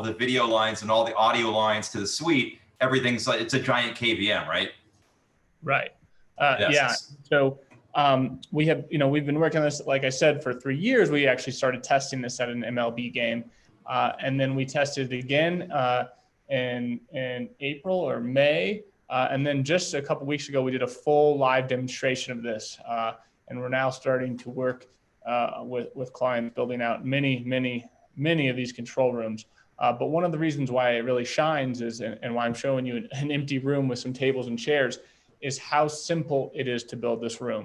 of the video lines and all the audio lines to the suite, everything's like, it's a giant KVM, right? Right. Yes. Yeah. So we have, we've been working on this, like I said, for 3 years. We actually started testing this at an MLB game. And then we tested it again in April or May. And then just a couple weeks ago, we did a full live demonstration of this. And we're now starting to work with clients building out many of these control rooms. But one of the reasons why it really shines is, and why I'm showing you an empty room with some tables and chairs, is how simple it is to build this room.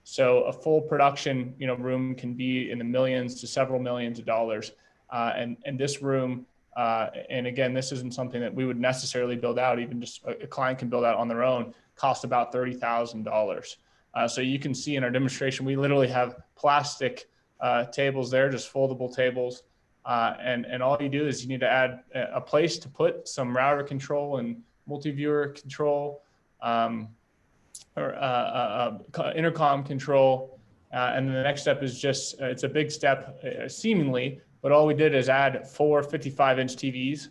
So a full production, room can be in the millions to several millions of dollars. And this room, and again, this isn't something that we would necessarily build out, even just a client can build out on their own, cost about $30,000. So you can see in our demonstration, we literally have plastic tables there, just foldable tables. And all you do is you need to add a place to put some router control and multi-viewer control, or intercom control. And then the next step is just, it's a big step seemingly, but all we did is add 4 55-inch TVs,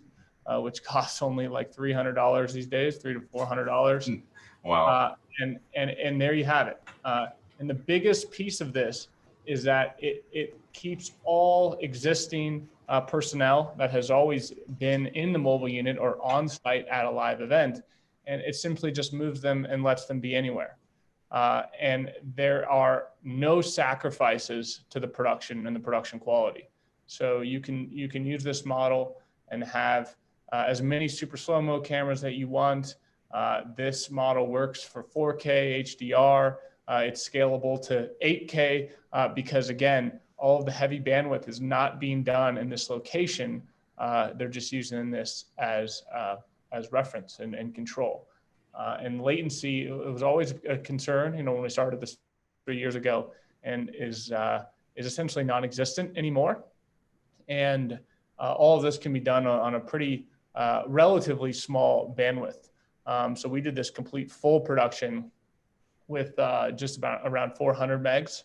which costs only like $300 these days, $300 to $400. Wow. And there you have it. And the biggest piece of this is that it keeps all existing personnel that has always been in the mobile unit or on site at a live event. And it simply just moves them and lets them be anywhere. And there are no sacrifices to the production and the production quality. So you can use this model and have as many super slow-mo cameras that you want. This model works for 4K HDR. It's scalable to 8K because, again, all of the heavy bandwidth is not being done in this location. They're just using this as reference and control. And latency, it was always a concern, when we started this 3 years ago, and is essentially non-existent anymore. And all of this can be done on a pretty relatively small bandwidth. So we did this complete full production with just around 400 megs.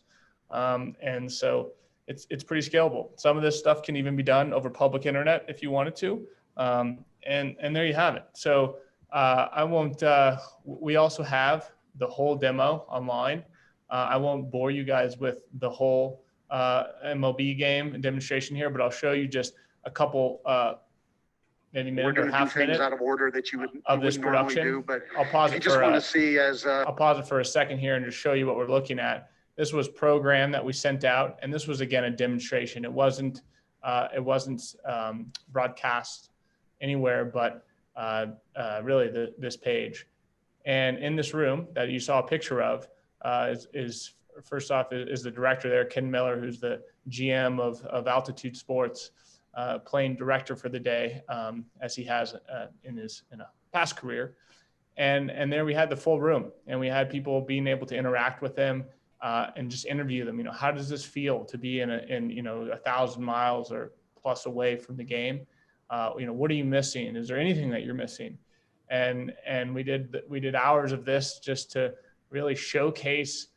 And so it's pretty scalable. Some of this stuff can even be done over public internet if you wanted to. And there you have it. So I won't, we also have the whole demo online. I won't bore you guys with the whole MLB game demonstration here, but I'll show you just a couple, maybe minute or half minute out of order that you would of this production. Do, but I'll pause it just want to see as I'll pause it for a second here and just show you what we're looking at. This was program that we sent out, and this was again a demonstration. It wasn't broadcast anywhere, but really this page. And in this room that you saw a picture of is first off is the director there, Ken Miller, who's the GM of Altitude Sports, playing director for the day, as he has in a past career. And there we had the full room, and we had people being able to interact with them and just interview them. How does this feel to be in 1,000 miles or plus away from the game? What are you missing? Is there anything that you're missing? And we did hours of this just to really showcase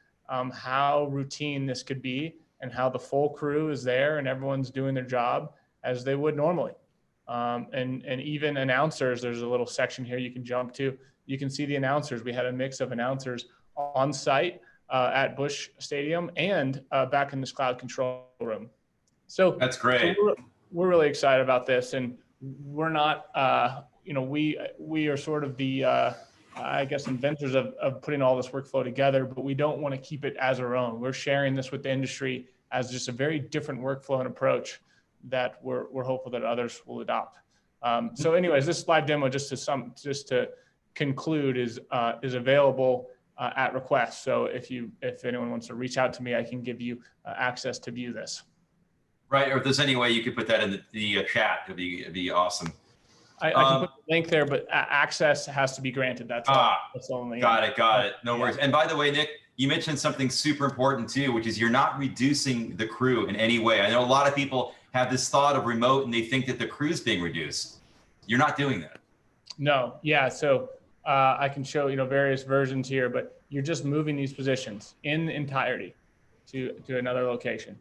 how routine this could be, and how the full crew is there and everyone's doing their job as they would normally. And even announcers, there's a little section here you can jump to. You can see the announcers. We had a mix of announcers on site at Busch Stadium and back in this cloud control room. So that's great. So we're really excited about this, and we're not, we are sort of the, I guess, inventors of putting all this workflow together, but we don't want to keep it as our own. We're sharing this with the industry as just a very different workflow and approach that we're hopeful that others will adopt. So anyways, this live demo, just to conclude, is available at request. So if anyone wants to reach out to me, I can give you access to view this. Right, or if there's any way you could put that in the chat, it'd be awesome. I can put the link there, but access has to be granted. That's all. That's only. Got it. No worries. And by the way, Nick, you mentioned something super important too, which is you're not reducing the crew in any way. I know a lot of people have this thought of remote and they think that the crew's being reduced. You're not doing that. No. Yeah. So I can show various versions here, but you're just moving these positions in entirety to another location.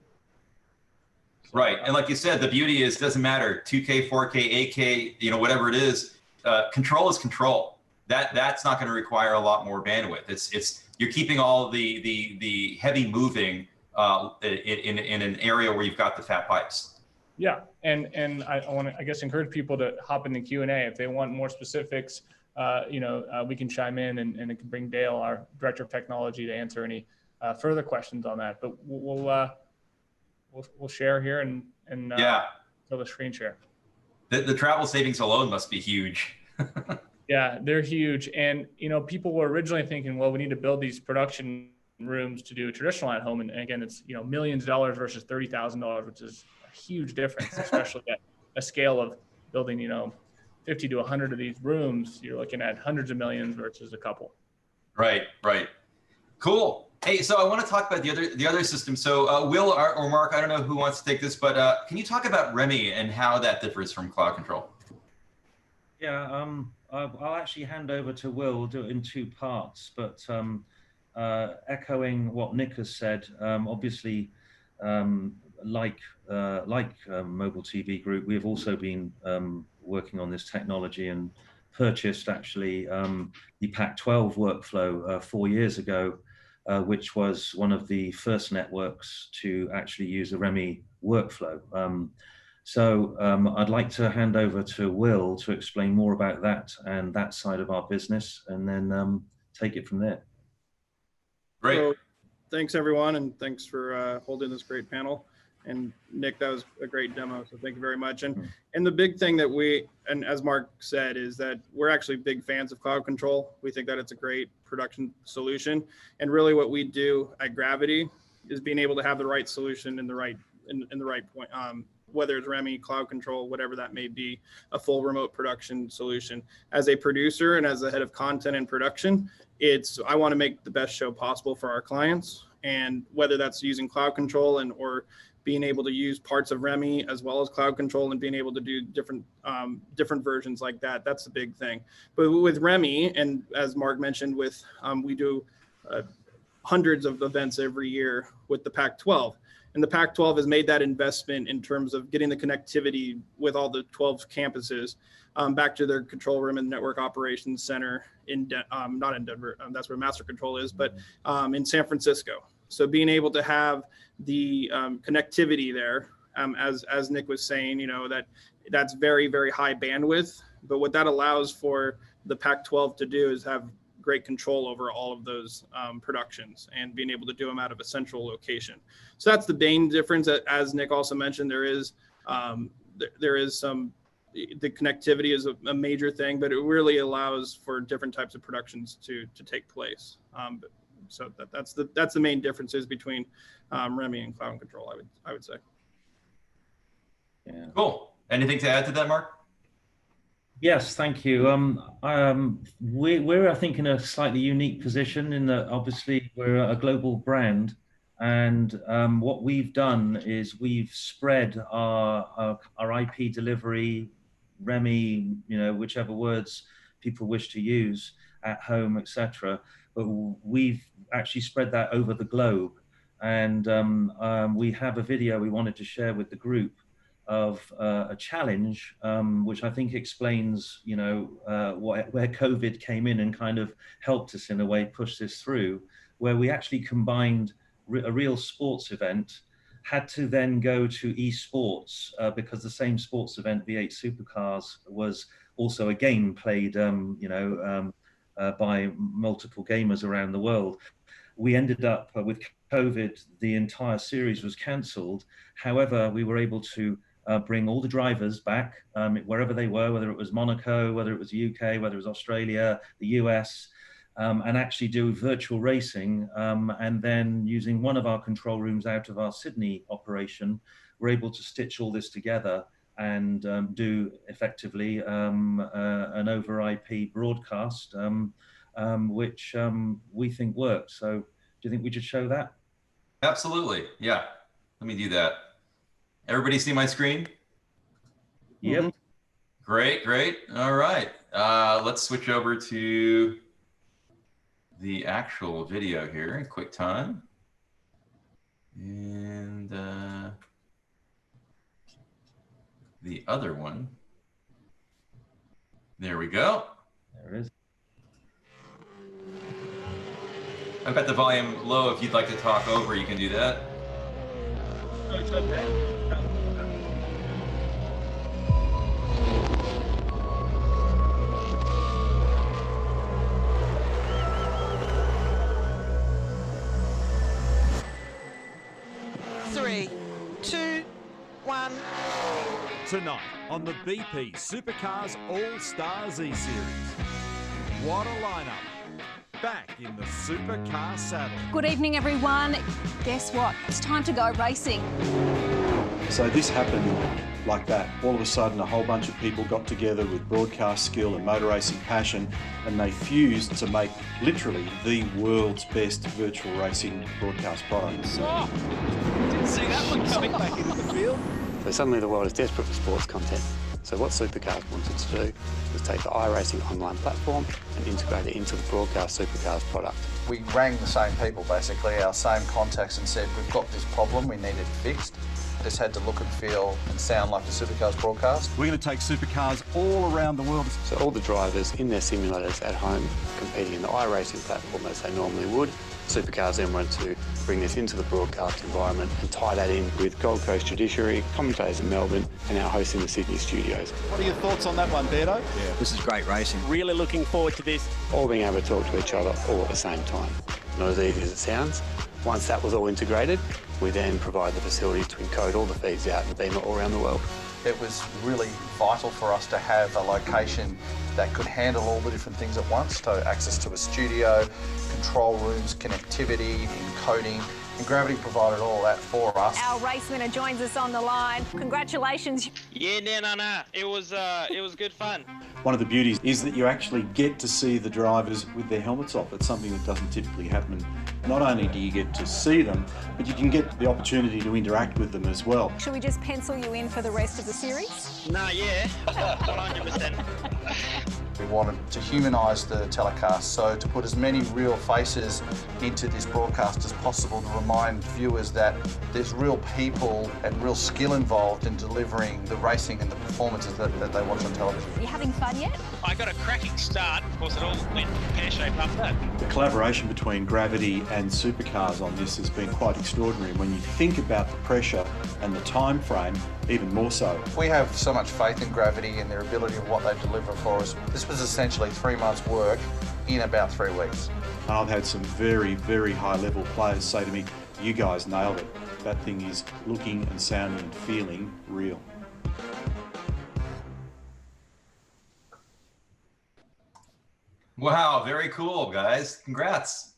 So, right. And like you said, the beauty is, doesn't matter, 2K, 4K, 8K, you know, whatever it is, control is control. That's not going to require a lot more bandwidth. It's you're keeping all the heavy moving in an area where you've got the fat pipes. yeah, and I want to, I guess, encourage people to hop in the Q&A if they want more specifics. We can chime in, and it can bring Dale, our director of technology, to answer any further questions on that. But we'll share here and Yeah, fill the screen share. the travel savings alone must be huge. Yeah, they're huge. And, people were originally thinking, well, we need to build these production rooms to do a traditional at home. And again, it's, millions of dollars versus $30,000, which is a huge difference, especially at a scale of building, 50 to 100 of these rooms. You're looking at hundreds of millions versus a couple. Right. Cool. Hey, so I want to talk about the other system. So Will or Mark, I don't know who wants to take this, but can you talk about REMI and how that differs from cloud control? Yeah, I'll actually hand over to Will. We'll do it in two parts, but echoing what Nick has said, obviously, like MobileTV Group, we have also been working on this technology and purchased actually the Pac-12 workflow 4 years ago, which was one of the first networks to actually use a REMI workflow. So I'd like to hand over to Will to explain more about that and that side of our business, and then take it from there. Great. So, thanks everyone, and thanks for holding this great panel. And Nick, that was a great demo, so thank you very much. And the big thing that and as Mark said, is that we're actually big fans of cloud control. We think that it's a great production solution. And really what we do at Gravity is being able to have the right solution in the right point. Whether it's REMI, cloud control, whatever that may be, a full remote production solution. As a producer and as the head of content and production, I want to make the best show possible for our clients. And whether that's using cloud control or being able to use parts of REMI as well as cloud control and being able to do different versions like that, that's the big thing. But with REMI, and as Mark mentioned, we do hundreds of events every year with the Pac-12. And the Pac-12 has made that investment in terms of getting the connectivity with all the 12 campuses back to their control room and network operations center not in Denver, that's where master control is, but in San Francisco. So being able to have the connectivity there, as Nick was saying, that's very, very high bandwidth. But what that allows for the Pac-12 to do is have great control over all of those productions and being able to do them out of a central location. So that's the main difference. As Nick also mentioned, there is the connectivity is a major thing, but it really allows for different types of productions to take place. So that's the main differences between REMI and cloud control, I would say. Yeah. Cool. Anything to add to that, Mark? Yes, thank you. We're, I think, in a slightly unique position in that obviously we're a global brand, and what we've done is we've spread our IP delivery, REMI, whichever words people wish to use, at home, etc. But we've actually spread that over the globe, and we have a video we wanted to share with the group of a challenge, which I think explains, where COVID came in and kind of helped us in a way push this through, where we actually combined a real sports event, had to then go to esports because the same sports event, V8 Supercars, was also a game played, by multiple gamers around the world. We ended up with COVID, the entire series was cancelled. However, we were able to bring all the drivers back wherever they were, whether it was Monaco, whether it was the UK, whether it was Australia, the US, and actually do virtual racing. And then using one of our control rooms out of our Sydney operation, we're able to stitch all this together and do effectively an over IP broadcast, which we think works. So do you think we should show that? Absolutely. Yeah. Let me do that. Everybody see my screen? Yep. Mm-hmm. Great. All right. Let's switch over to the actual video here in QuickTime. And the other one. There we go. There it is. I've got the volume low. If you'd like to talk over, you can do that. Oh, it's okay. Three, two, one. Tonight on the BP Supercars All-Stars E-Series. What a lineup. Back in the supercar saddle. Good evening, everyone. Guess what? It's time to go racing. So this happened like that. All of a sudden, a whole bunch of people got together with broadcast skill and motor racing passion, and they fused to make literally the world's best virtual racing broadcast product. Oh, didn't see that one coming back into the field. So suddenly the world is desperate for sports content. So what Supercars wanted to do was take the iRacing online platform and integrate it into the broadcast Supercars product. We rang the same people, basically, our same contacts, and said, we've got this problem, we need it fixed. This had to look and feel and sound like the Supercars broadcast. We're going to take supercars all around the world. So all the drivers in their simulators at home competing in the iRacing platform as they normally would. Supercars then want to bring this into the broadcast environment and tie that in with Gold Coast Judiciary, commentators in Melbourne, and our hosts in the Sydney studios. What are your thoughts on that one, Beardo? Yeah, this is great racing. Really looking forward to this. All being able to talk to each other all at the same time. Not as easy as it sounds. Once that was all integrated, we then provide the facility to encode all the feeds out and beam it all around the world. It was really vital for us to have a location that could handle all the different things at once, so access to a studio, control rooms, connectivity, encoding, and Gravity provided all that for us. Our race winner joins us on the line. Congratulations. Yeah, no. It was good fun. One of the beauties is that you actually get to see the drivers with their helmets off. It's something that doesn't typically happen. Not only do you get to see them, but you can get the opportunity to interact with them as well. Should we just pencil you in for the rest of the series? Nah, yeah, 100%. We wanted to humanise the telecast, so to put as many real faces into this broadcast as possible to remind viewers that there's real people and real skill involved in delivering the racing and the performances that they watch on television. Are you having fun yet? I got a cracking start. Of course, it all went pear-shaped after that. The collaboration between Gravity and Supercars on this has been quite extraordinary. When you think about the pressure and the time frame, even more so. We have so much faith in Gravity and their ability of what they deliver for us. This was essentially 3 months' work in about 3 weeks. And I've had some very, very high-level players say to me, you guys nailed it. That thing is looking and sounding and feeling real. Wow, very cool, guys. Congrats.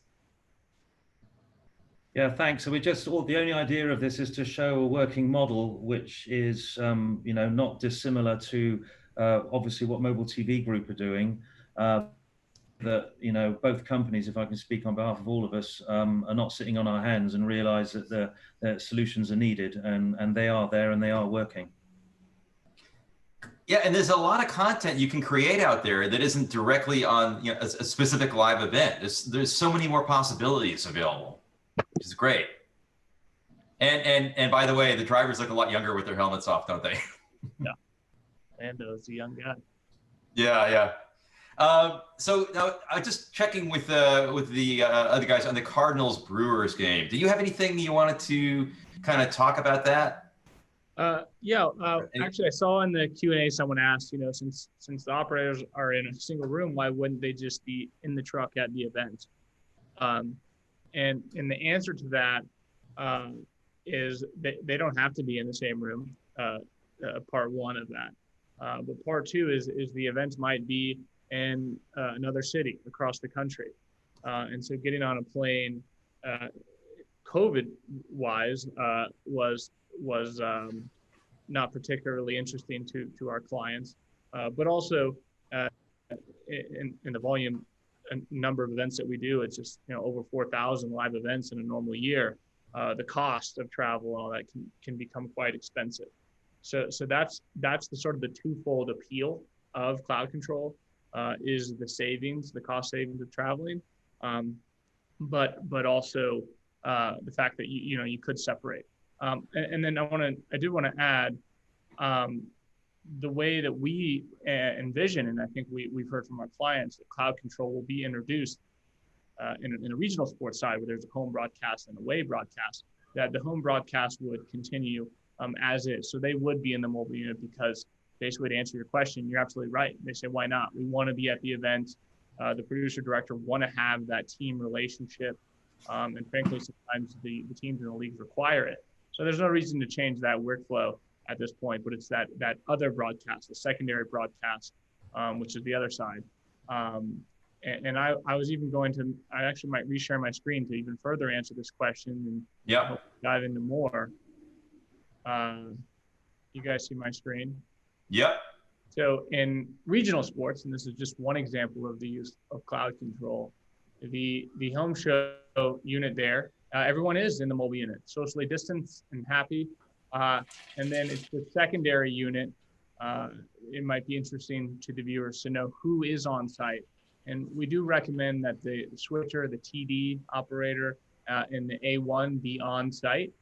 Yeah, thanks. So the only idea of this is to show a working model, which is, not dissimilar to obviously what MobileTV Group are doing. That, both companies, if I can speak on behalf of all of us, are not sitting on our hands and realize that the solutions are needed, and they are there and they are working. Yeah, and there's a lot of content you can create out there that isn't directly on a specific live event. There's so many more possibilities available, which is great. And by the way, the drivers look a lot younger with their helmets off, don't they? Yeah. Lando's a young guy. Yeah. So now I'm just checking with the other guys on the Cardinals Brewers game. Do you have anything you wanted to kind of talk about that? Actually, I saw in the Q&A someone asked, since the operators are in a single room, why wouldn't they just be in the truck at the event? And the answer to that is they don't have to be in the same room. Part one of that. But part two is the event might be in another city across the country. And so getting on a plane, COVID-wise, was not particularly interesting to our clients, but also in the volume and number of events that we do, it's just over 4,000 live events in a normal year. The cost of travel and all that can become quite expensive. So that's the sort of the twofold appeal of cloud control, is the savings, the cost savings of traveling, but also the fact that you could separate. And then I did want to add, the way that we envision, and I think we've heard from our clients, that cloud control will be introduced in a regional sports side where there's a home broadcast and away broadcast, that the home broadcast would continue as is. So they would be in the mobile unit because, basically, to answer your question, you're absolutely right. They say, why not? We want to be at the event. The producer director want to have that team relationship. And frankly, sometimes the teams in the leagues require it. So there's no reason to change that workflow at this point, but it's that other broadcast, the secondary broadcast, which is the other side. And I was even I actually might reshare my screen to even further answer this question and dive into more. You guys see my screen? Yep. So in regional sports, and this is just one example of the use of cloud control, the home show unit there, everyone is in the mobile unit, socially distanced and happy. And then it's the secondary unit. It might be interesting to the viewers to know who is on site. And we do recommend that the switcher, the TD operator, and the A1 be on site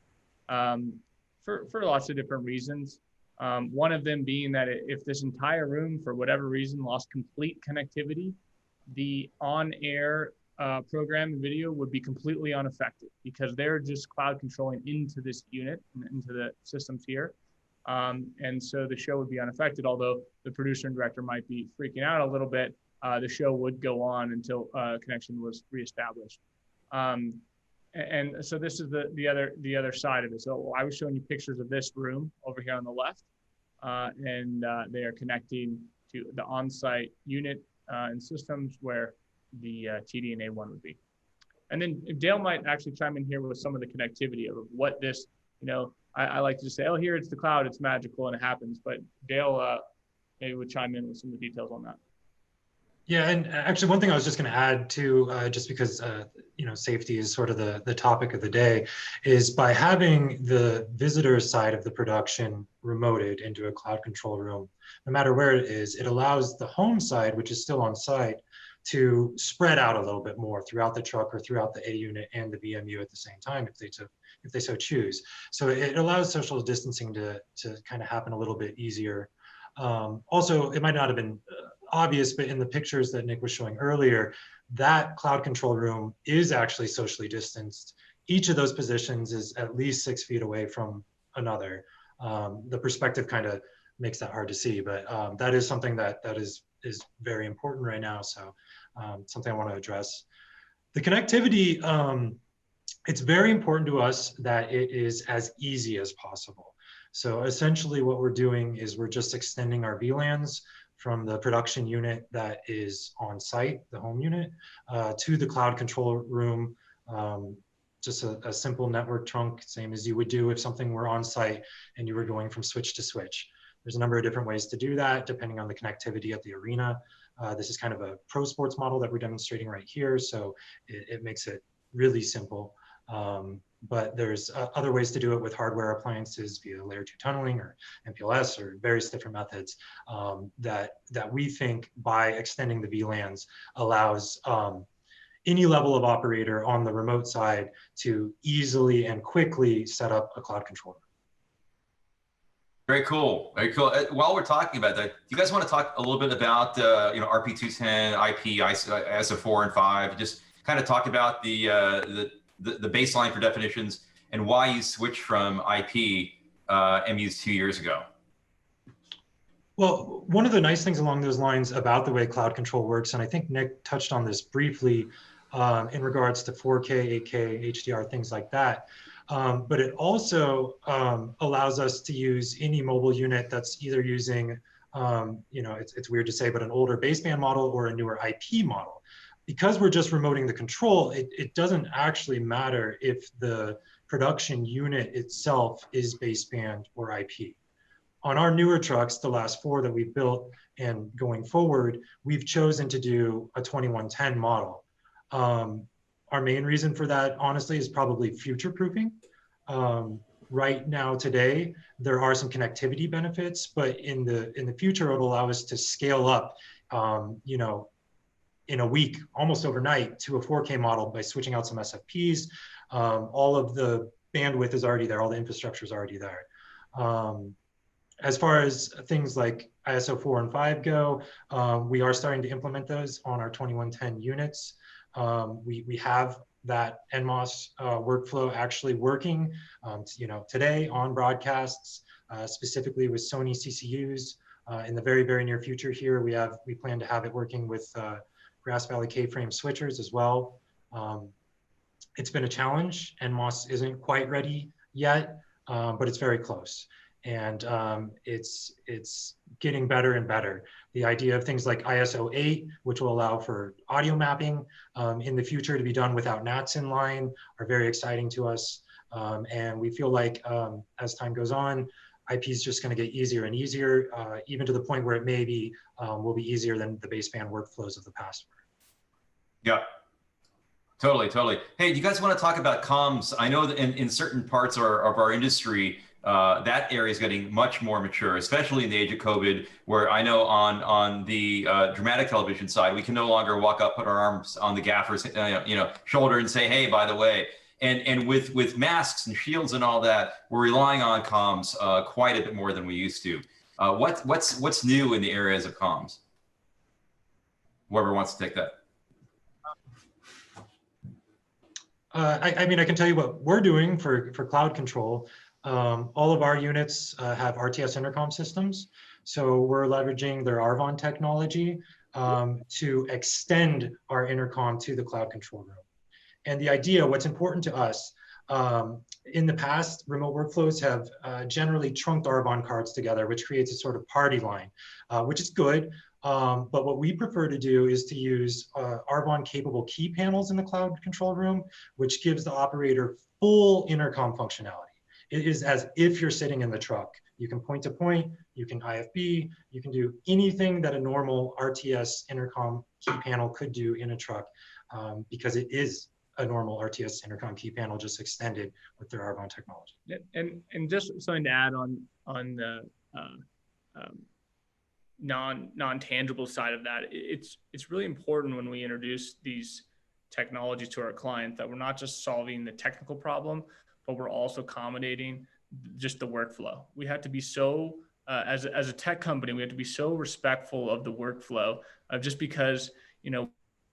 for lots of different reasons. One of them being that if this entire room, for whatever reason, lost complete connectivity, the on-air program and video would be completely unaffected because they're just cloud controlling into this unit, into the systems here. And so the show would be unaffected, although the producer and director might be freaking out a little bit. The show would go on until connection was reestablished. And so this is the other side of it. So I was showing you pictures of this room over here on the left, and they are connecting to the on-site unit and systems where the TD and A1 would be. And then Dale might actually chime in here with some of the connectivity of what this, I like to say, oh, here it's the cloud, it's magical and it happens. But Dale maybe would chime in with some of the details on that. Yeah, and actually one thing I was just going to add to, just because, safety is sort of the topic of the day, is by having the visitor side of the production remoted into a cloud control room, no matter where it is, it allows the home side, which is still on site, to spread out a little bit more throughout the truck or throughout the A unit and the BMU at the same time if they so choose. So it allows social distancing to kind of happen a little bit easier. Also, it might not have been obvious, but in the pictures that Nick was showing earlier, that cloud control room is actually socially distanced. Each of those positions is at least 6 feet away from another. The perspective kind of makes that hard to see, but that is something that is very important right now. So something I want to address. The connectivity, it's very important to us that it is as easy as possible. So essentially what we're doing is we're just extending our VLANs from the production unit that is on site, the home unit, to the cloud control room. Just a simple network trunk, same as you would do if something were on site and you were going from switch to switch. There's a number of different ways to do that depending on the connectivity at the arena. This is kind of a pro sports model that we're demonstrating right here, so it makes it really simple. But there's other ways to do it with hardware appliances via layer 2 tunneling or MPLS or various different methods that we think by extending the VLANs allows any level of operator on the remote side to easily and quickly set up a cloud controller. Very cool. Very cool. While we're talking about that, do you guys want to talk a little bit about RP210, IP, ISO 4 and 5? Just kind of talk about the baseline for definitions and why you switched from IP MUs 2 years ago. Well, one of the nice things along those lines about the way cloud control works, and I think Nick touched on this briefly in regards to 4K, 8K, HDR, things like that. But it also allows us to use any mobile unit that's either using, it's weird to say, but an older baseband model or a newer IP model. Because we're just remoting the control, it doesn't actually matter if the production unit itself is baseband or IP. On our newer trucks, the last 4 that we've built and going forward, we've chosen to do a 2110 model. Our main reason for that, honestly, is probably future-proofing. Right now, today, there are some connectivity benefits, but in the future, it'll allow us to scale up, in a week, almost overnight, to a 4K model by switching out some SFPs. All of the bandwidth is already there, all the infrastructure is already there. As far as things like ISO 4 and 5 go, we are starting to implement those on our 2110 units. We have that NMOS workflow actually working, today on broadcasts, specifically with Sony CCUs. In the very, very near future here, we plan to have it working with Grass Valley K-frame switchers as well. It's been a challenge. NMOS isn't quite ready yet, but it's very close. And it's getting better and better. The idea of things like ISO 8, which will allow for audio mapping in the future to be done without NATs in line, are very exciting to us. And we feel like as time goes on, IP is just going to get easier and easier, even to the point where it maybe will be easier than the baseband workflows of the past were. Yeah. Totally. Hey, do you guys want to talk about comms? I know that in certain parts of our industry, that area is getting much more mature, especially in the age of COVID, where I know on the dramatic television side, we can no longer walk up, put our arms on the gaffer's shoulder and say, hey, by the way. And with masks and shields and all that, we're relying on comms quite a bit more than we used to. What's new in the areas of comms? Whoever wants to take that. I mean, I can tell you what we're doing for cloud control. All of our units have RTS intercom systems. So we're leveraging their Arvon technology to extend our intercom to the cloud control room. And the idea, what's important to us, in the past, remote workflows have generally trunked Arvon cards together, which creates a sort of party line, which is good. But what we prefer to do is to use Arvon capable key panels in the cloud control room, which gives the operator full intercom functionality. It is as if you're sitting in the truck. You can point to point, you can IFB, you can do anything that a normal RTS intercom key panel could do in a truck, because it is a normal RTS intercom key panel just extended with their Arvon technology. And just something to add on the non-tangible side of that, it's really important when we introduce these technologies to our client that we're not just solving the technical problem, but we're also accommodating just the workflow. We have to be so, as a tech company, we have to be so respectful of the workflow of just because,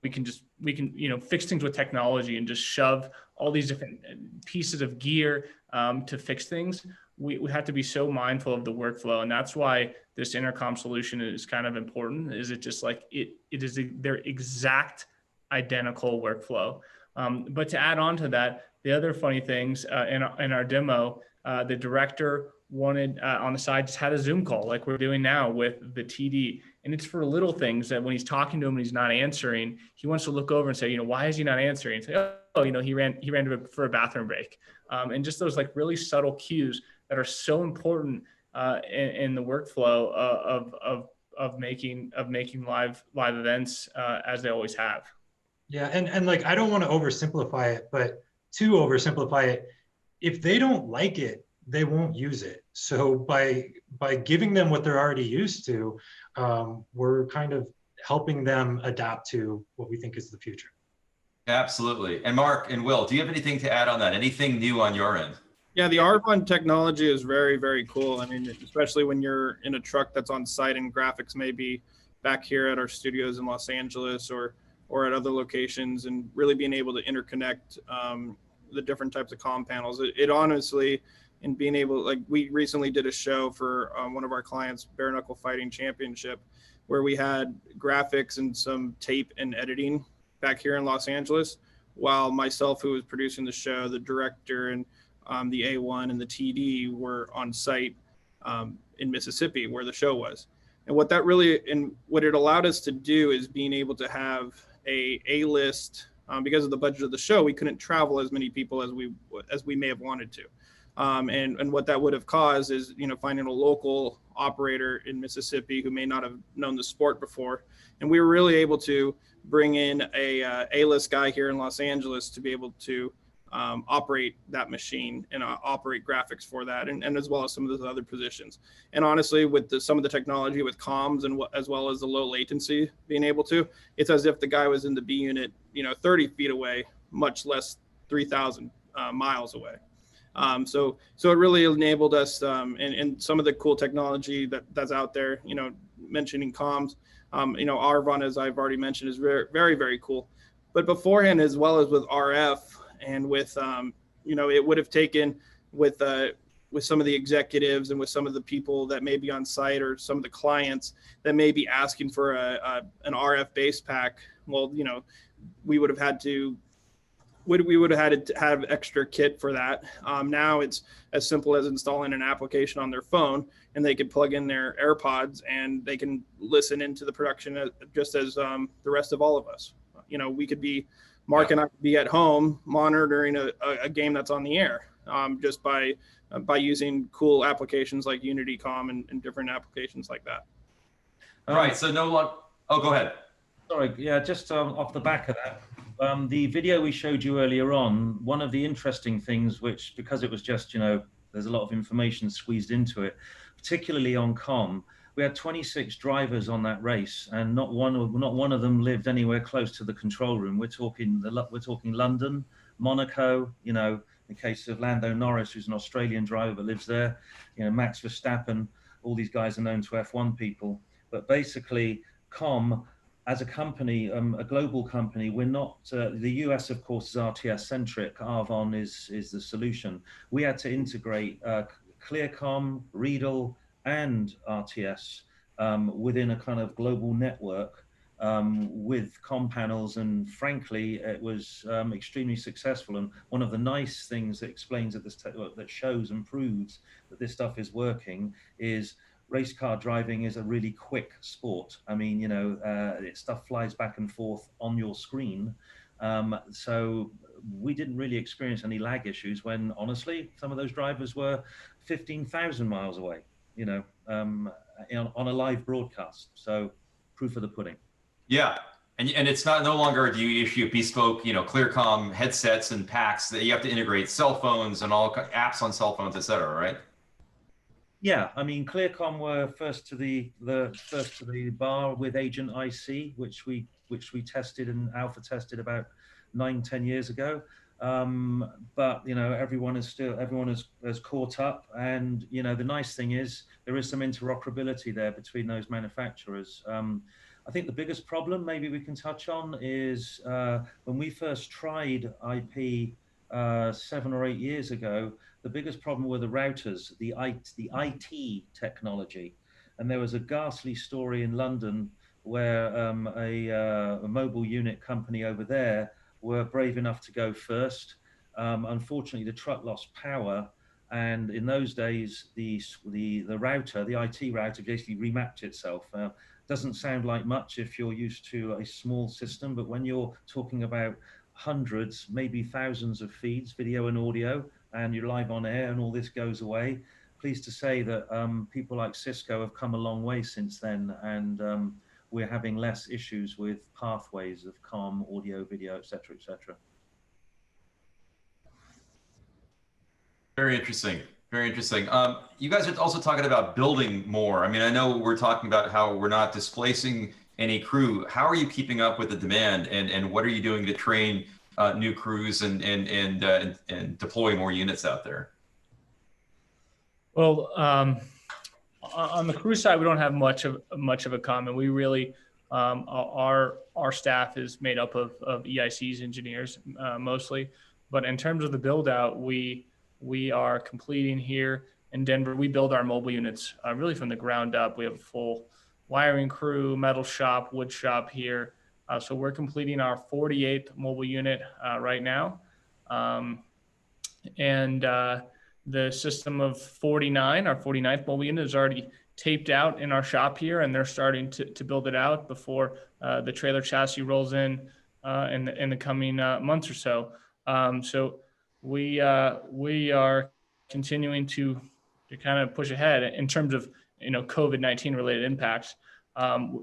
we can fix things with technology and just shove all these different pieces of gear to fix things. We have to be so mindful of the workflow. And that's why this intercom solution is kind of important. Is it just like, it is their exact identical workflow. But to add on to that, the other funny things in our demo, the director wanted on the side, just had a Zoom call like we're doing now with the TD. And it's for little things that when he's talking to him and he's not answering, he wants to look over and say, why is he not answering? And say, he ran for a bathroom break. And just those like really subtle cues that are so important in the workflow of making live events as they always have. Yeah, and like, I don't want to oversimplify it, but to oversimplify it, if they don't like it, they won't use it. So by giving them what they're already used to, we're kind of helping them adapt to what we think is the future. Absolutely. And Mark and Will, do you have anything to add on that? Anything new on your end? Yeah, the Arvon technology is very, very cool. I mean, especially when you're in a truck that's on site and graphics may be back here at our studios in Los Angeles or at other locations, and really being able to interconnect the different types of comm panels. It honestly, and being able, like, we recently did a show for one of our clients, Bare Knuckle Fighting Championship, where we had graphics and some tape and editing back here in Los Angeles, while myself, who was producing the show, the director, and the A1 and the TD were on site in Mississippi where the show was. And what it allowed us to do is being able to have A-list, because of the budget of the show, we couldn't travel as many people as we may have wanted to. And what that would have caused is, finding a local operator in Mississippi who may not have known the sport before. And we were really able to bring in a A-list guy here in Los Angeles to be able to operate that machine and operate graphics for that, and as well as some of those other positions. And honestly, with some of the technology with comms and as well as the low latency being able to, it's as if the guy was in the B unit, 30 feet away, much less 3,000 miles away. So it really enabled us, and some of the cool technology that's out there, mentioning comms, Arvon, as I've already mentioned, is very, very, very cool. But beforehand, as well as with RF and with, it would have taken with some of the executives and with some of the people that may be on site, or some of the clients that may be asking for an RF base pack. Well, we would have had to have extra kit for that. Now it's as simple as installing an application on their phone, and they can plug in their AirPods and they can listen into the production just as the rest of all of us. We could be, Mark and I could be at home monitoring a game that's on the air, just by using cool applications like UnityCom and different applications like that. Right. So no one. Oh, go ahead. Sorry. Yeah. Just off the back of that, the video we showed you earlier on, one of the interesting things, which, because it was just, there's a lot of information squeezed into it, particularly on comm, we had 26 drivers on that race, and not one of them lived anywhere close to the control room. We're talking London, Monaco, in case of Lando Norris, who's an Australian driver but lives there, Max Verstappen, all these guys are known to F1 people. But basically, comm, as a company, a global company, we're not, the US, of course, is RTS centric. Arvon is the solution. We had to integrate ClearComm, Riedel, and RTS within a kind of global network with comm panels, and frankly, it was extremely successful. And one of the nice things that explains that that shows and proves that this stuff is working is race car driving is a really quick sport. I mean, stuff flies back and forth on your screen. So we didn't really experience any lag issues when, honestly, some of those drivers were 15,000 miles away, on a live broadcast. So proof of the pudding. Yeah. And it's no longer do you issue bespoke, ClearComm headsets and packs that you have to integrate cell phones and all apps on cell phones, et cetera, right? Yeah, I mean, ClearComm were first to the bar with Agent IC, which we tested and alpha tested about 9-10 years ago. But everyone has caught up, and the nice thing is there is some interoperability there between those manufacturers. I think the biggest problem maybe we can touch on is when we first tried IP 7 or 8 years ago, the biggest problem were the routers, the IT technology. And there was a ghastly story in London where a mobile unit company over there were brave enough to go first. Unfortunately, the truck lost power. And in those days, the router, the IT router, basically remapped itself. Doesn't sound like much if you're used to a small system, but when you're talking about hundreds, maybe thousands of feeds, video and audio, and you're live on air and all this goes away, pleased to say that people like Cisco have come a long way since then, and we're having less issues with pathways of comm, audio, video, et cetera, et cetera. Very interesting. Very interesting. You guys are also talking about building more. I mean, I know we're talking about how we're not displacing any crew. How are you keeping up with the demand, and what are you doing to train new crews and deploy more units out there? Well, on the crew side, we don't have much of a common. We really, our staff is made up of EIC's engineers mostly, but in terms of the build out, we are completing here in Denver. We build our mobile units really from the ground up. We have a full wiring crew, metal shop, wood shop here. So we're completing our 48th mobile unit right now. The system of 49, our 49th mobile unit, is already taped out in our shop here, and they're starting to build it out before the trailer chassis rolls in the coming months or so. So we are continuing to kind of push ahead in terms of COVID-19 related impacts.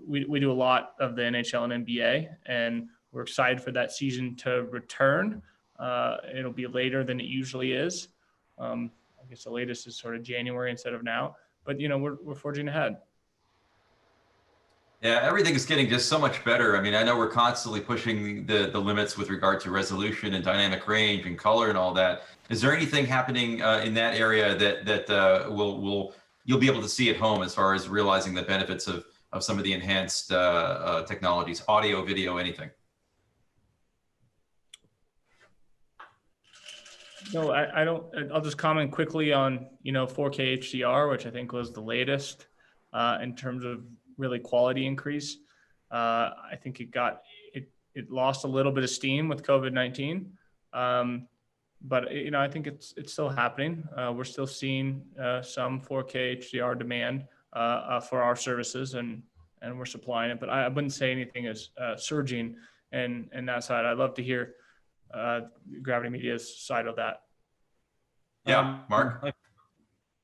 We do a lot of the NHL and NBA, and we're excited for that season to return. It'll be later than it usually is. I guess the latest is sort of January instead of now, but we're forging ahead. Yeah, everything is getting just so much better. I mean, I know we're constantly pushing the limits with regard to resolution and dynamic range and color and all that. Is there anything happening in that area that you'll be able to see at home as far as realizing the benefits of some of the enhanced technologies, audio, video, anything? No, I don't. I'll just comment quickly on 4K HDR, which I think was the latest in terms of really quality increase. I think it lost a little bit of steam with COVID-19, but I think it's still happening. We're still seeing some 4K HDR demand for our services, and we're supplying it. But I wouldn't say anything is surging in that side. I'd love to hear Gravity Media's side of that. Yeah, Mark?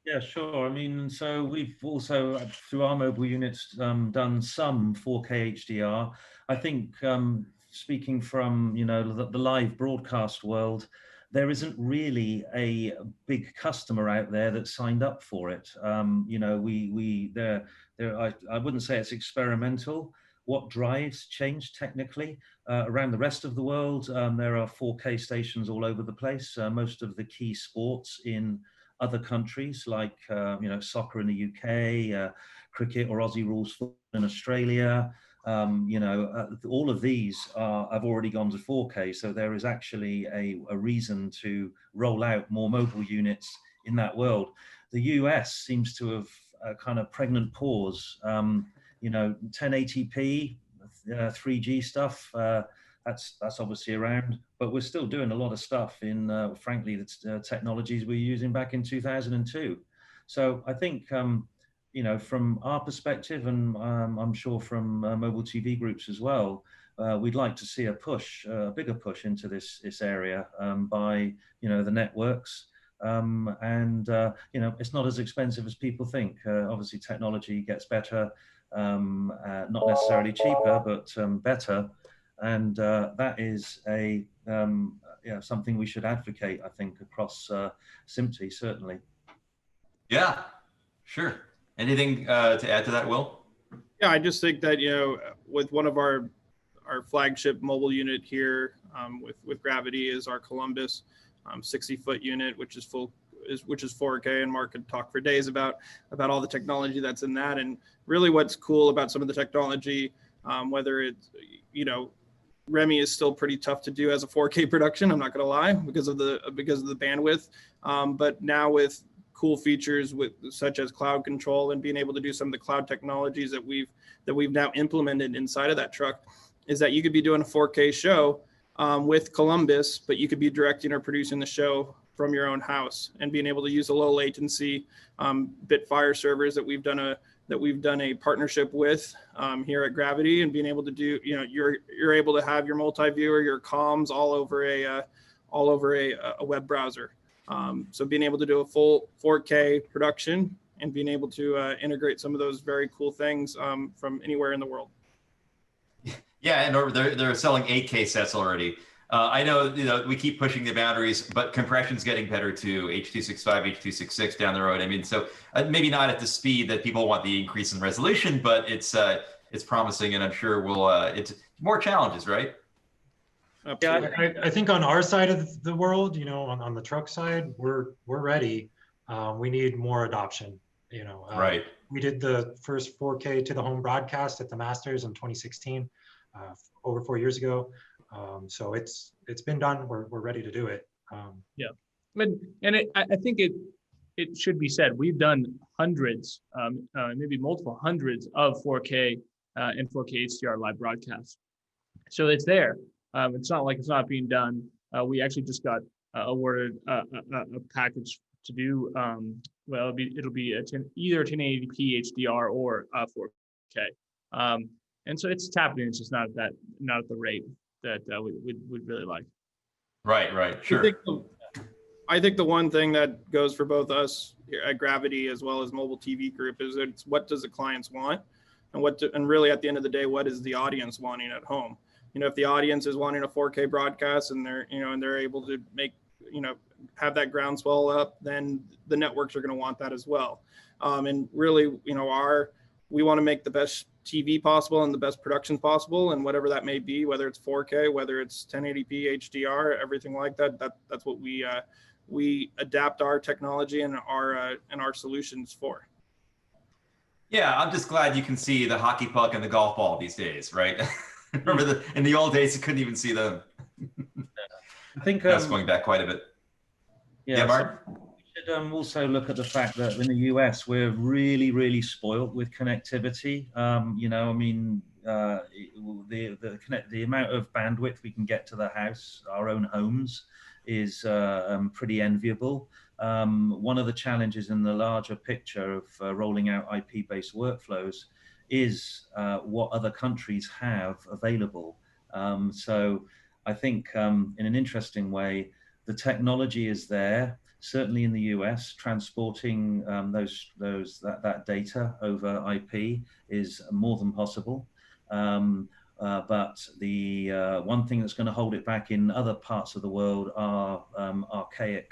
Yeah, sure. I mean, so we've also, through our mobile units, done some 4K HDR. I think, speaking from, the live broadcast world, there isn't really a big customer out there that signed up for it. I wouldn't say it's experimental. What drives change technically around the rest of the world? There are 4K stations all over the place. Most of the key sports in other countries, like soccer in the UK, cricket or Aussie rules football in Australia, all of these have already gone to 4K. So there is actually a reason to roll out more mobile units in that world. The US seems to have a kind of pregnant pause. 1080p, 3G stuff, that's obviously around, but we're still doing a lot of stuff in, frankly, the technologies we were using back in 2002. So I think, from our perspective, and I'm sure from mobile TV groups as well, we'd like to see a bigger push into this area by, the networks. It's not as expensive as people think. Obviously, technology gets better. Not necessarily cheaper, but better, and that is something we should advocate, I think, across SMPTE, certainly. Yeah, sure. Anything to add to that, Will? Yeah, I just think that with one of our flagship mobile unit here with Gravity is our Columbus 60-foot unit, which is 4K, and Mark could talk for days about all the technology that's in that. And really what's cool about some of the technology, whether it's, Remy is still pretty tough to do as a 4K production, I'm not going to lie, because of the bandwidth. But now with cool features such as cloud control and being able to do some of the cloud technologies that we've now implemented inside of that truck, is that you could be doing a 4K show with Columbus, but you could be directing or producing the show from your own house and being able to use the low latency Bitfire servers that we've done a partnership with here at Gravity, and being able to do, you're able to have your multi-viewer, your comms all over a web browser. So being able to do a full 4K production and being able to integrate some of those very cool things from anywhere in the world. Yeah, and they're selling 8K sets already. I know, we keep pushing the boundaries, but compression's getting better too. H.265, H.266 down the road. I mean, so maybe not at the speed that people want the increase in resolution, but it's promising, and I'm sure it's more challenges, right? Yeah, I think on our side of the world, on the truck side, we're ready. We need more adoption. Right. We did the first 4K to the home broadcast at the Masters in 2016, over 4 years ago. So it's been done. We're ready to do it. Yeah, I think it should be said, we've done hundreds, maybe multiple hundreds of 4K and 4K HDR live broadcasts. So it's there. It's not like it's not being done. We actually just got awarded a package to do. Well, it'll be either 1080p HDR or 4K. And so it's happening. It's just not at the rate that we'd really like. Right, sure. I think the one thing that goes for both us here at Gravity as well as Mobile TV Group is it's what does the clients want, and really at the end of the day, what is the audience wanting at home? If the audience is wanting a 4K broadcast and they're able to make, have that groundswell up, then the networks are going to want that as well. And really, we want to make the best TV possible and the best productions possible, and whatever that may be, whether it's 4K, whether it's 1080p, HDR, everything like that. That's what we adapt our technology and our solutions for. Yeah, I'm just glad you can see the hockey puck and the golf ball these days, right? Remember in the old days you couldn't even see them. I think that's going back quite a bit. Yeah, Mark. So we should also look at the fact that in the US we're really spoiled with connectivity. You know, I mean, the amount of bandwidth we can get to the house, our own homes, is pretty enviable. One of the challenges in the larger picture of rolling out IP-based workflows is what other countries have available. So I think in an interesting way, the technology is there, certainly in the US, transporting that data over IP is more than possible. But the one thing that's going to hold it back in other parts of the world are archaic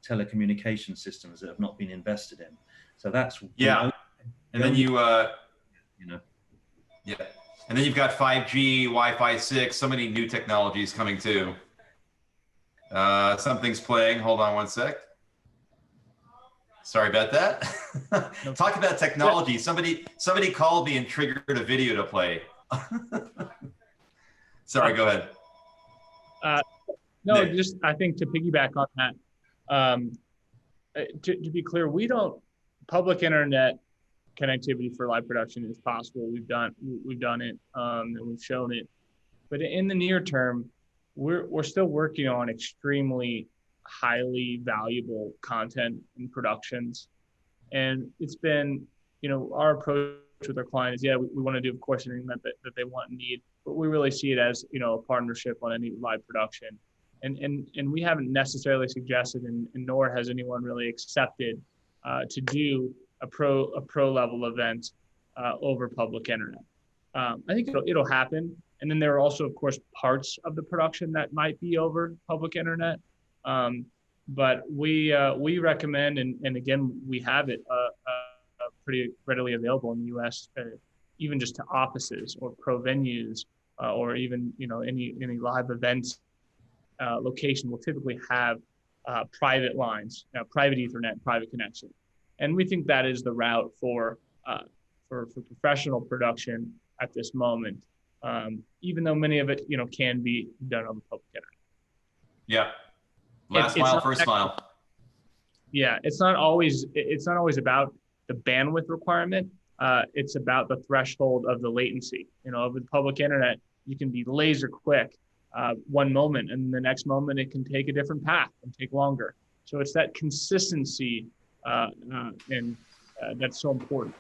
telecommunication systems that have not been invested in. So that's and then you know, yeah, and then you've got 5G, Wi-Fi 6, so many new technologies coming too. Something's playing. Hold on one sec. Sorry about that. Talk about technology. Somebody called me and triggered a video to play. Sorry, go ahead. No, Nick. just I think to piggyback on that, to be clear, we don't public internet connectivity for live production is possible. We've done it and we've shown it, but in the near term, we're still working on extremely highly valuable content and productions, and it's been, you know, our approach with our clients, we want to do, of course, anything that they want and need, but we really see it as, you know, a partnership on any live production, and we haven't necessarily suggested, and nor has anyone really accepted to do a pro level event over public internet. I think it'll happen, and then there are also, of course, parts of the production that might be over public internet, but we recommend, and again, we have it pretty readily available in the U.S., even just to offices or pro venues, or even, you know, any live events location will typically have private lines, private Ethernet, private connection, and we think that is the route for professional production at this moment, even though many of it, you know, can be done on the public internet. Yeah, last mile, first mile. Yeah, it's not always about the bandwidth requirement. It's about the threshold of the latency. You know, with public internet, you can be laser quick one moment, and the next moment it can take a different path and take longer. So it's that consistency, and that's so important.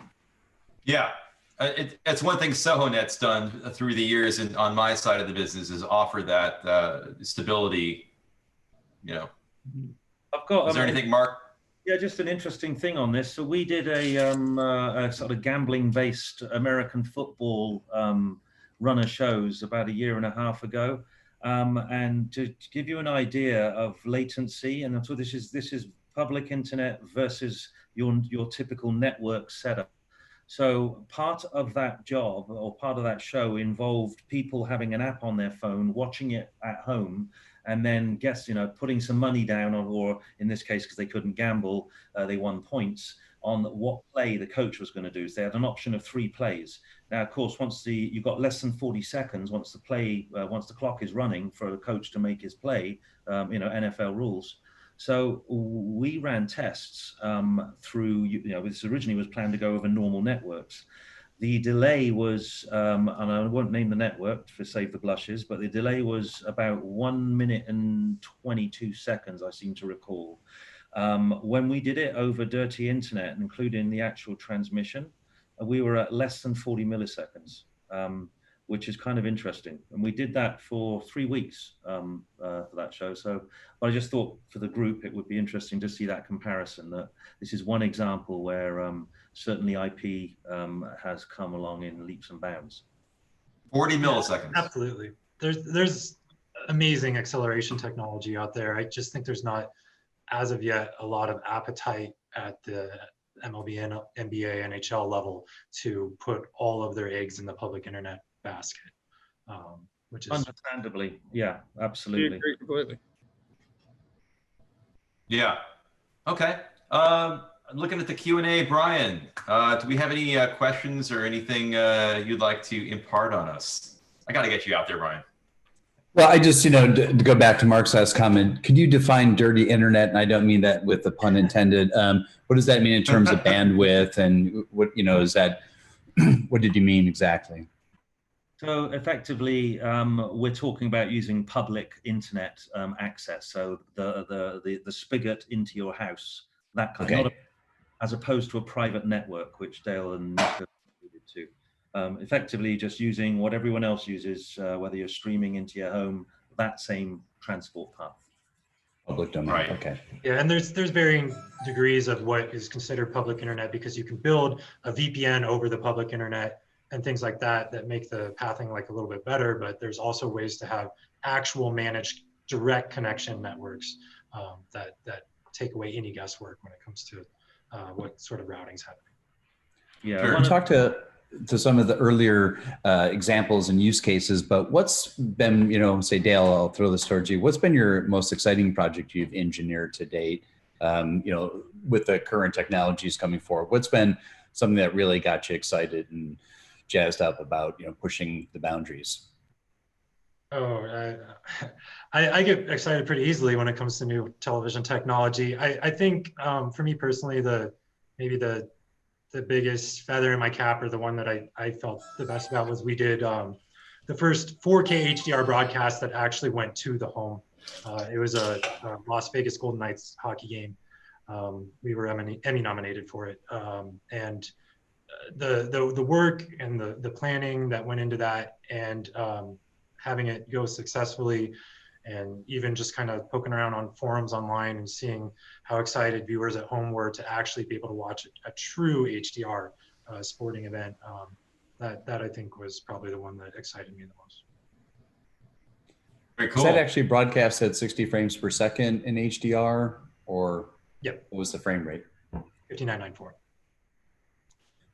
Yeah, it's one thing SohoNet's done through the years, and on my side of the business is offer that stability. You know, I've got. Is there anything, Mark? Yeah, just an interesting thing on this. So we did a sort of gambling-based American football run of shows about 1.5 years ago, and to give you an idea of latency, and so this is public internet versus your typical network setup. So part of that job or part of that show involved people having an app on their phone, watching it at home, and then putting some money down on, or in this case, because they couldn't gamble, they won points on what play the coach was going to do. So they had an option of 3 plays. Now, of course, once you've got less than 40 seconds, once the clock is running for the coach to make his play, NFL rules. So we ran tests through, this originally was planned to go over normal networks. The delay was, and I won't name the network for save the blushes, but the delay was about 1 minute and 22 seconds, I seem to recall. When we did it over dirty internet, including the actual transmission, we were at less than 40 milliseconds, which is kind of interesting. And we did that for 3 weeks for that show. So, but I just thought for the group, it would be interesting to see that comparison, that this is one example where certainly IP has come along in leaps and bounds. 40 milliseconds. Absolutely. There's amazing acceleration technology out there. I just think there's not, as of yet, a lot of appetite at the MLB, NBA, NHL level to put all of their eggs in the public internet basket, which is understandably, yeah, I absolutely. agree completely. Yeah. Okay. Looking at the Q&A, Brian, do we have any questions or anything you'd like to impart on us? I got to get you out there, Brian. Well, I just, to go back to Mark's last comment, could you define dirty internet? And I don't mean that with the pun intended. What does that mean in terms of bandwidth? And what, is that, what did you mean exactly? So effectively, we're talking about using public internet access. So the spigot into your house, that kind of, as opposed to a private network, which Dale and Nick have alluded to. Effectively just using what everyone else uses, whether you're streaming into your home, that same transport path. Public domain, right. Okay. Yeah, and there's varying degrees of what is considered public internet, because you can build a VPN over the public internet and things like that that make the pathing like a little bit better, but there's also ways to have actual managed direct connection networks that take away any guesswork when it comes to what sort of routing's happening. Yeah, Sure. I want to talk to some of the earlier examples and use cases, but what's been, say, Dale, I'll throw this towards you. What's been your most exciting project you've engineered to date, with the current technologies coming forward? What's been something that really got you excited and jazzed up about, pushing the boundaries? Oh, I get excited pretty easily when it comes to new television technology. I think for me personally, maybe the biggest feather in my cap, or the one that I felt the best about, was we did the first 4K HDR broadcast that actually went to the home. It was a Las Vegas Golden Knights hockey game. We were Emmy nominated for it. And the work and the planning that went into that, and having it go successfully, and even just kind of poking around on forums online and seeing how excited viewers at home were to actually be able to watch a true HDR sporting event. That I think was probably the one that excited me the most. Very cool. Is that actually broadcast at 60 frames per second in HDR, or Yep. What was the frame rate? 5994.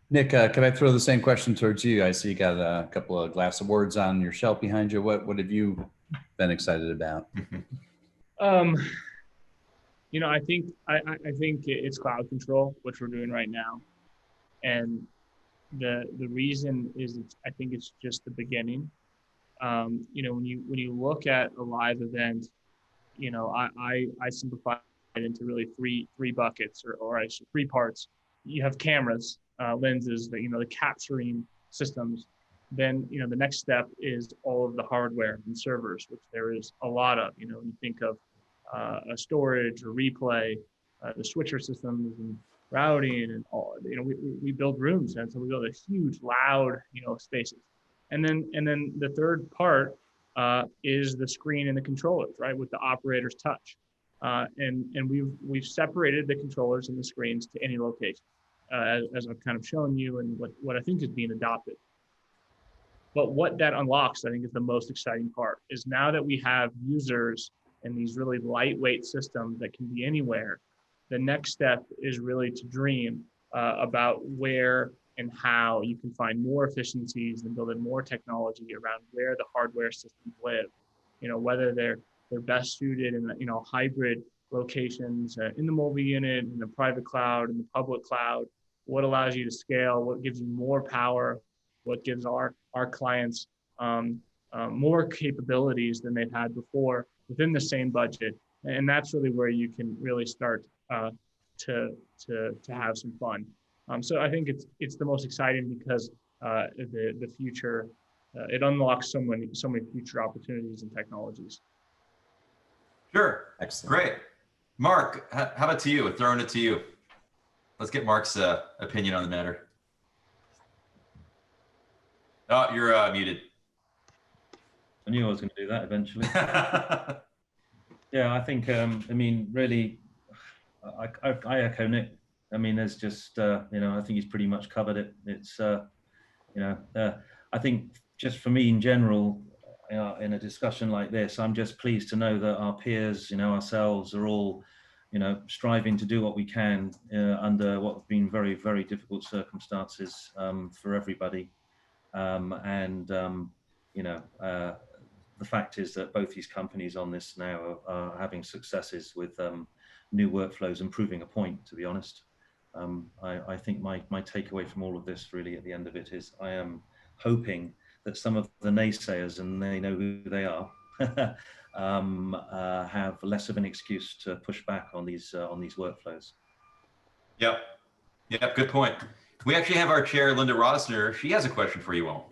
Nick, can I throw the same question towards you? I see you got a couple of glass of words on your shelf behind you. What have you been excited about? I think it's cloud control, which we're doing right now, and the reason is I think it's just the beginning. When you look at a live event, I simplify it into really three buckets, or I should 3 parts. You have cameras, lenses, the capturing systems. Then, the next step is all of the hardware and servers, which there is a lot of. When you think of a storage or replay, the switcher systems and routing and all. We build rooms, and so we build a huge, loud, spaces. And then the third part is the screen and the controllers, right, with the operator's touch. And we've separated the controllers and the screens to any location, as I've kind of shown you, and what I think is being adopted. But what that unlocks, I think, is the most exciting part, is now that we have users and these really lightweight systems that can be anywhere, the next step is really to dream about where and how you can find more efficiencies and build in more technology around where the hardware systems live. Whether they're best suited in hybrid locations, in the mobile unit, in the private cloud, in the public cloud. What allows you to scale? What gives you more power? What gives our clients more capabilities than they've had before within the same budget? And that's really where you can really start to have some fun. So I think it's the most exciting, because the future, it unlocks so many future opportunities and technologies. Sure. Excellent. Great. Mark, how about to you? Throwing it to you. Let's get Mark's opinion on the matter. Oh, you're muted. I knew I was going to do that eventually. Yeah, I think, really, I echo Nick. There's just, I think he's pretty much covered it. It's, I think just for me in general, in a discussion like this, I'm just pleased to know that our peers, ourselves, are all striving to do what we can under what have been very, very difficult circumstances for everybody. The fact is that both these companies on this now are having successes with new workflows and proving a point, to be honest. I think my takeaway from all of this really at the end of it is I am hoping that some of the naysayers, and they know who they are, have less of an excuse to push back on these workflows. Yep. Good point. We actually have our chair, Linda Rosner. She has a question for you all.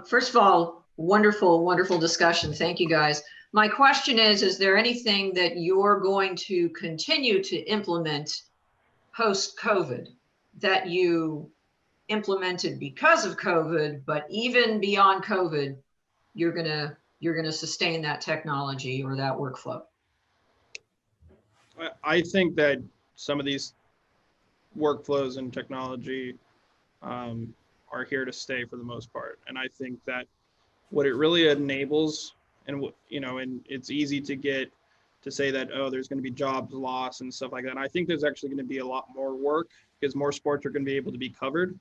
First of all, wonderful discussion. Thank you guys. My question is there anything that you're going to continue to implement post-COVID that you implemented because of COVID, but even beyond COVID, you're gonna sustain that technology or that workflow? I think that some of these workflows and technology are here to stay for the most part. And I think that what it really enables, and and it's easy to say that, oh, there's going to be jobs lost and stuff like that. And I think there's actually going to be a lot more work because more sports are going to be able to be covered.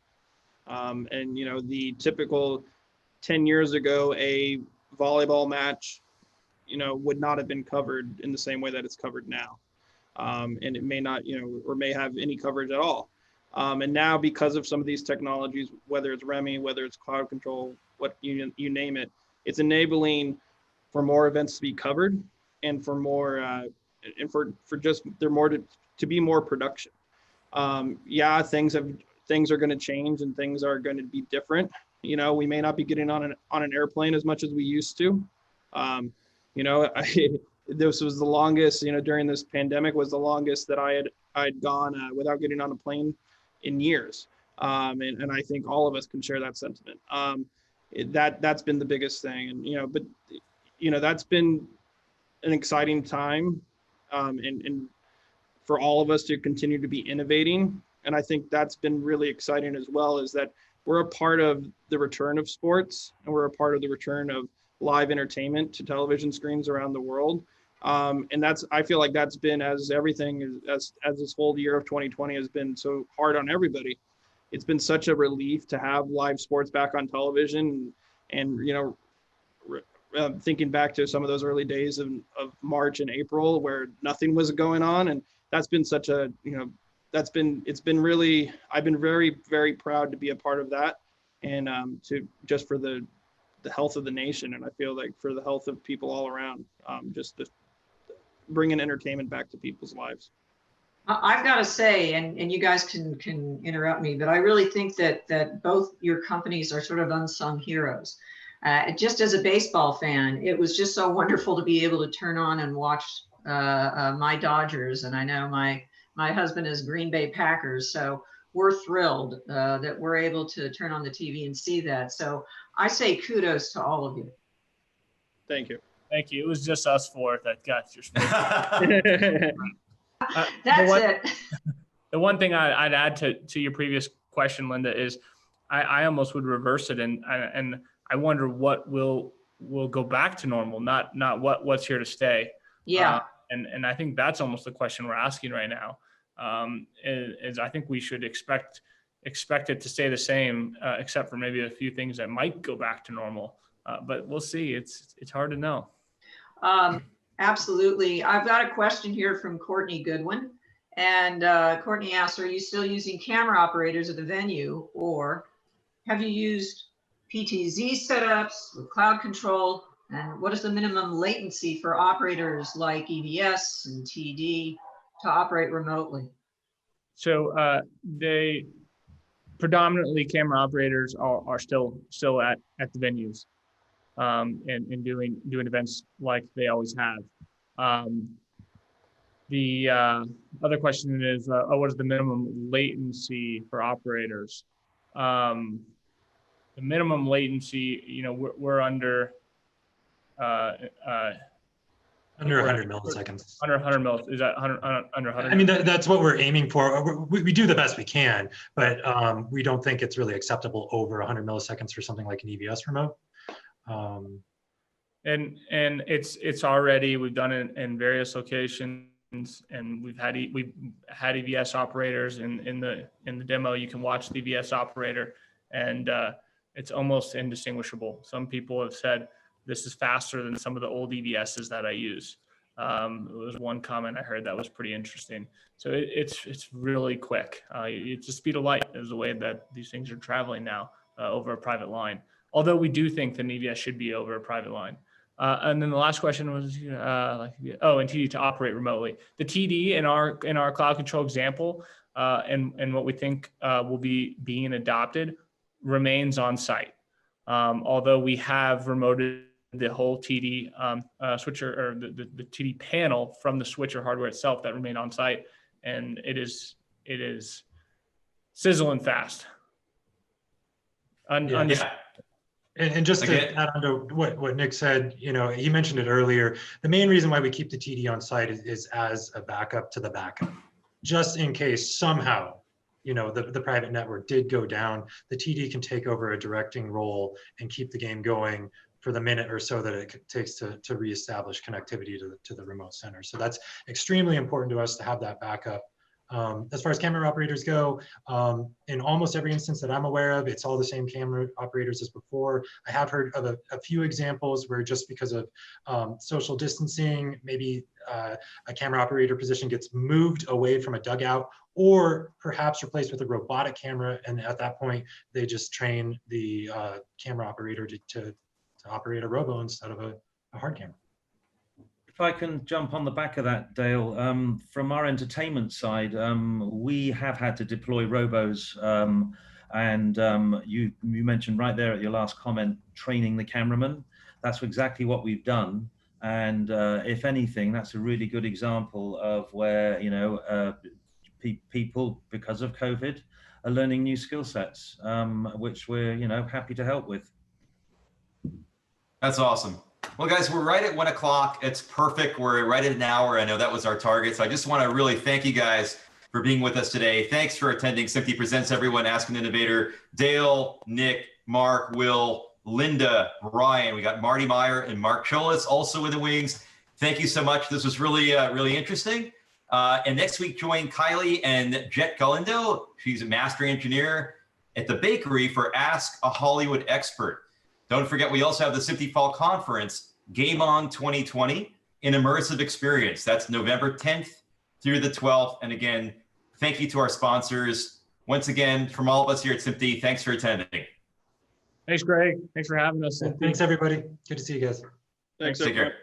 The typical 10 years ago, a volleyball match, would not have been covered in the same way that it's covered now. And it may not, or may have any coverage at all. And now, because of some of these technologies, whether it's REMI, whether it's cloud control, what you name it, it's enabling for more events to be covered and for more, and for just there more to be more production. Yeah, things are going to change and things are going to be different. We may not be getting on an airplane as much as we used to. This was the longest, during this pandemic was the longest that I'd gone without getting on a plane in years. And I think all of us can share that sentiment. That's been the biggest thing. And, but that's been an exciting time. And for all of us to continue to be innovating. And I think that's been really exciting as well, is that we're a part of the return of sports, and we're a part of the return of live entertainment to television screens around the world. And I feel like that's been, as everything, as this whole year of 2020 has been so hard on everybody, it's been such a relief to have live sports back on television. And thinking back to some of those early days of March and April where nothing was going on. And that's been such a, it's been really, I've been very, very proud to be a part of that. And just for the health of the nation. And I feel like for the health of people all around, just bringing entertainment back to people's lives. I've got to say, and you guys can interrupt me, but I really think that both your companies are sort of unsung heroes. Just as a baseball fan, it was just so wonderful to be able to turn on and watch my Dodgers. And I know my husband is Green Bay Packers, so we're thrilled that we're able to turn on the TV and see that. So I say kudos to all of you. Thank you. Thank you. It was just us four that got your space. That's it. The one thing I'd add to your previous question, Linda, is I almost would reverse it, and I wonder what will go back to normal, not what's here to stay. Yeah. And I think that's almost the question we're asking right now. Is I think we should expect it to stay the same, except for maybe a few things that might go back to normal. But we'll see. It's hard to know. Absolutely. I've got a question here from Courtney Goodwin. And Courtney asks, are you still using camera operators at the venue, or have you used PTZ setups with cloud control? And what is the minimum latency for operators like EVS and TD to operate remotely? So they predominantly camera operators are still at the venues and doing events like they always have. The other question is, what is the minimum latency for operators? The minimum latency, we're under 100 milliseconds. Under 100 milliseconds. Is that under 100? I mean, that's what we're aiming for. We do the best we can, but we don't think it's really acceptable over 100 milliseconds for something like an EVS remote. And it's already, we've done it in various locations. and we've had EVS operators in the demo. You can watch the EVS operator, and it's almost indistinguishable. Some people have said this is faster than some of the old EVSs that I use. It was one comment I heard that was pretty interesting. So it's really quick. It's the speed of light is the way that these things are traveling now over a private line. Although we do think the EVS should be over a private line. And then the last question was, and TD to operate remotely. The TD in our cloud control example, and what we think will be being adopted remains on site. Although we have remoted the whole TD switcher or the TD panel from the switcher hardware itself that remain on site, and it is sizzling fast. And just to add on to what Nick said, he mentioned it earlier. The main reason why we keep the TD on site is as a backup to the backup, just in case somehow, the private network did go down. The TD can take over a directing role and keep the game going for the minute or so that it takes to reestablish connectivity to the remote center. So that's extremely important to us to have that backup. As far as camera operators go, in almost every instance that I'm aware of, it's all the same camera operators as before. I have heard of a few examples where just because of social distancing, maybe a camera operator position gets moved away from a dugout or perhaps replaced with a robotic camera. And at that point, they just train the camera operator to operate a robo instead of a hard camera. If I can jump on the back of that, Dale, from our entertainment side, we have had to deploy robos, and you mentioned right there at your last comment, training the cameraman. That's exactly what we've done. And if anything, that's a really good example of where, people, because of COVID, are learning new skill sets, which we're, happy to help with. That's awesome. Well, guys, we're right at 1 o'clock. It's perfect. We're right at an hour. I know that was our target. So I just want to really thank you guys for being with us today. Thanks for attending SMPTE Presents, everyone. Ask an Innovator. Dale, Nick, Mark, Will, Linda, Ryan. We got Marty Meyer and Mark Cholis also in the wings. Thank you so much. This was really, really interesting. And next week, join Kylie and Jet Galindo. She's a master engineer at the bakery for Ask a Hollywood Expert. Don't forget, we also have the SMPTE Fall Conference, Game On 2020, an immersive experience. That's November 10th through the 12th. And again, thank you to our sponsors. Once again, from all of us here at SMPTE, thanks for attending. Thanks, Greg. Thanks for having us. Thanks, everybody. Good to see you guys. Thanks, Take care.